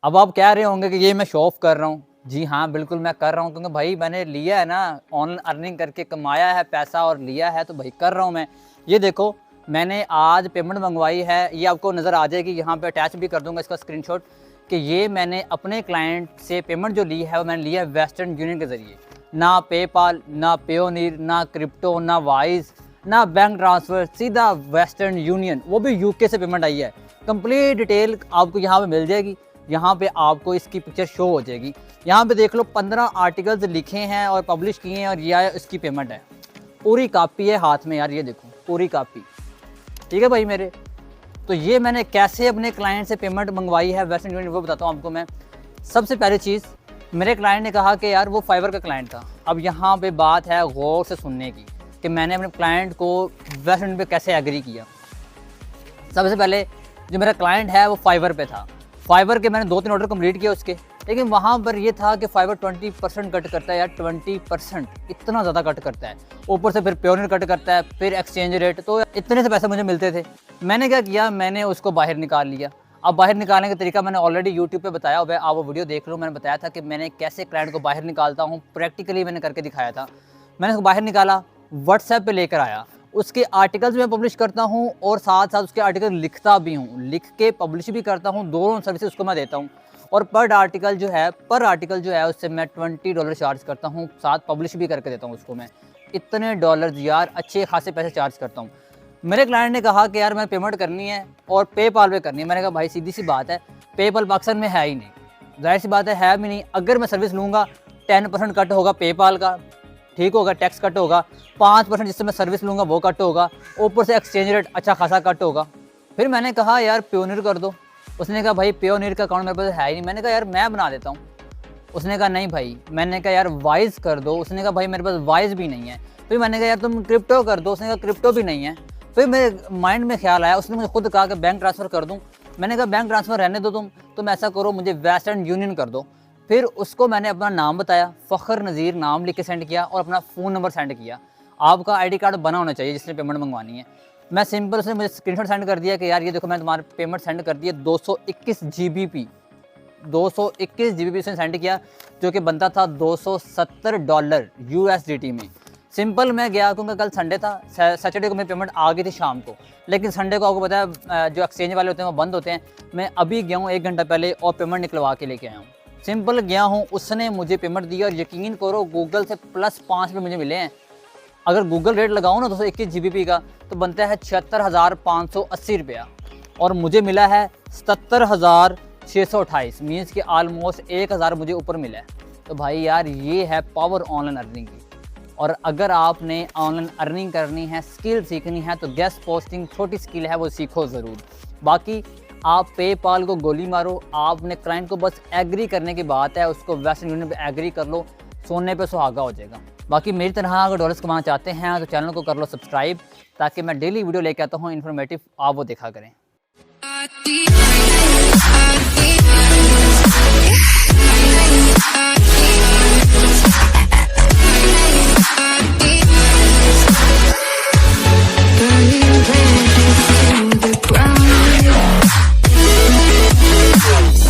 अब आप कह रहे होंगे कि ये मैं शो ऑफ कर रहा हूँ। जी हाँ, बिल्कुल मैं कर रहा हूँ, क्योंकि भाई मैंने लिया है ना, ऑनलाइन अर्निंग करके कमाया है पैसा और लिया है, तो भाई कर रहा हूँ मैं। ये देखो, मैंने आज पेमेंट मंगवाई है, ये आपको नज़र आ जाएगी, यहाँ पे अटैच भी कर दूँगा इसका स्क्रीनशॉट, कि ये मैंने अपने क्लाइंट से पेमेंट जो ली है वो मैंने लिया है वेस्टर्न यूनियन के ज़रिए। ना पेपाल, ना पेयोनीर, ना क्रिप्टो, ना वाइज, ना बैंक ट्रांसफ़र, सीधा वेस्टर्न यूनियन, वो भी यूके से पेमेंट आई है। कंप्लीट डिटेल आपको यहाँ पे मिल जाएगी, यहाँ पे आपको इसकी पिक्चर शो हो जाएगी। यहाँ पे देख लो 15 आर्टिकल्स लिखे हैं और पब्लिश किए हैं, और यह इसकी पेमेंट है। पूरी कॉपी है हाथ में यार, ये देखो पूरी कॉपी, ठीक है भाई मेरे। तो ये मैंने कैसे अपने क्लाइंट से पेमेंट मंगवाई है वेस्टर्न यूनियन, वो बताता हूँ आपको मैं। सबसे पहली चीज़, मेरे क्लाइंट ने कहा कि यार वो फाइवर का क्लाइंट था। अब यहाँ पे बात है गौर से सुनने की, कि मैंने अपने क्लाइंट को वेस्टर्न यूनियन पे कैसे एग्री किया। सबसे पहले जो मेरा क्लाइंट है वो फाइवर पे था। फाइवर के मैंने 2-3 ऑर्डर कंप्लीट किए उसके, लेकिन वहाँ पर ये था कि फाइवर 20% कट करता है यार, 20%, इतना ज़्यादा कट करता है। ऊपर से फिर प्योनियर कट करता है, फिर एक्सचेंज रेट, तो इतने से पैसे मुझे मिलते थे। मैंने क्या किया, मैंने उसको बाहर निकाल लिया। अब बाहर निकालने का तरीका मैंने ऑलरेडी यूट्यूब पे बताया हुआ है, आप वो वीडियो देख लो। मैंने बताया था कि मैंने कैसे क्लाइंट को बाहर निकालता हूँ, प्रैक्टिकली मैंने करके दिखाया था। मैंने उसको बाहर निकाला, व्हाट्सएप पे लेकर आया, उसके आर्टिकल्स मैं पब्लिश करता हूँ और साथ साथ उसके आर्टिकल लिखता भी हूँ, लिख के पब्लिश भी करता हूँ, दोनों सर्विसेज उसको मैं देता हूँ। और पर आर्टिकल जो है उससे मैं $20 चार्ज करता हूँ, साथ पब्लिश भी करके देता हूँ उसको मैं। इतने डॉलर्स यार, अच्छे खासे पैसे चार्ज करता हूँ। मेरे क्लाइंट ने कहा कि यार मैं पेमेंट करनी है और पेपाल पे करनी है। मैंने कहा भाई सीधी सी बात है, पेपाल पाकिस्तान में है ही नहीं, जाहिर सी बात है भी नहीं। अगर मैं सर्विस लूँगा 10% कट होगा पेपाल का, ठीक होगा, टैक्स कट होगा, 5% जिससे मैं सर्विस लूँगा वो कट होगा, ऊपर से एक्सचेंज रेट अच्छा खासा कट होगा। फिर मैंने कहा यार प्योनियर कर दो। उसने कहा भाई प्योनियर का अकाउंट मेरे पास है ही नहीं। मैंने कहा यार मैं बना देता हूँ। उसने कहा नहीं भाई। मैंने कहा यार वाइज कर दो। उसने कहा भाई मेरे पास वाइज भी नहीं है। फिर मैंने कहा यार तुम क्रिप्टो कर दो। उसने कहा क्रिप्टो भी नहीं है। फिर मेरे माइंड में ख्याल आया, उसने मुझे खुद कहा कि बैंक ट्रांसफ़र कर दूँ। मैंने कहा बैंक ट्रांसफ़र रहने दो, तुम ऐसा करो मुझे वेस्टर्न यूनियन कर दो। फिर उसको मैंने अपना नाम बताया, फ़खर नज़ीर नाम लिख के सेंड किया और अपना फ़ोन नंबर सेंड किया। आपका आईडी कार्ड बना होना चाहिए जिसने पेमेंट मंगवानी है। मैं सिंपल, उसने मुझे स्क्रीनशॉट सेंड कर दिया कि यार ये देखो मैंने तुम्हारा पेमेंट सेंड कर दिया 221 GBP 221 GBP उसने सेंड किया, जो कि बनता था $270 USDT में। सिंपल मैं गया, क्योंकि कल संडे था, सैटरडे को मेरी पेमेंट आ गई थी शाम को, लेकिन संडे को आपको पता है जो एक्सचेंज वाले होते हैं वो बंद होते हैं। मैं अभी गया हूँ 1 घंटा पहले और पेमेंट निकलवा के लेके आया हूँ। सिंपल गया हूँ, उसने मुझे पेमेंट दी और यकीन करो गूगल से +5 पे मुझे मिले हैं। अगर गूगल रेट लगाऊँ ना 221 GBP का तो बनता है 76,580 रुपया, और मुझे मिला है 77,628, मीन्स कि आलमोस्ट 1,000 मुझे ऊपर मिला है। तो भाई यार ये है पावर ऑनलाइन अर्निंग की। और अगर आपने ऑनलाइन अर्निंग करनी है, स्किल सीखनी है, तो गेस्ट पोस्टिंग छोटी स्किल है वो सीखो ज़रूर। बाकी आप पेपाल को गोली मारो, आपने क्लाइंट को बस एग्री करने की बात है, उसको वेस्टर्न यूनियन पे एग्री कर लो, सोने पे सुहागा हो जाएगा। बाकी मेरी तरह अगर डॉलर्स कमाना चाहते हैं तो चैनल को कर लो सब्सक्राइब, ताकि मैं डेली वीडियो लेके आता हूँ इन्फॉर्मेटिव, आप वो देखा करें।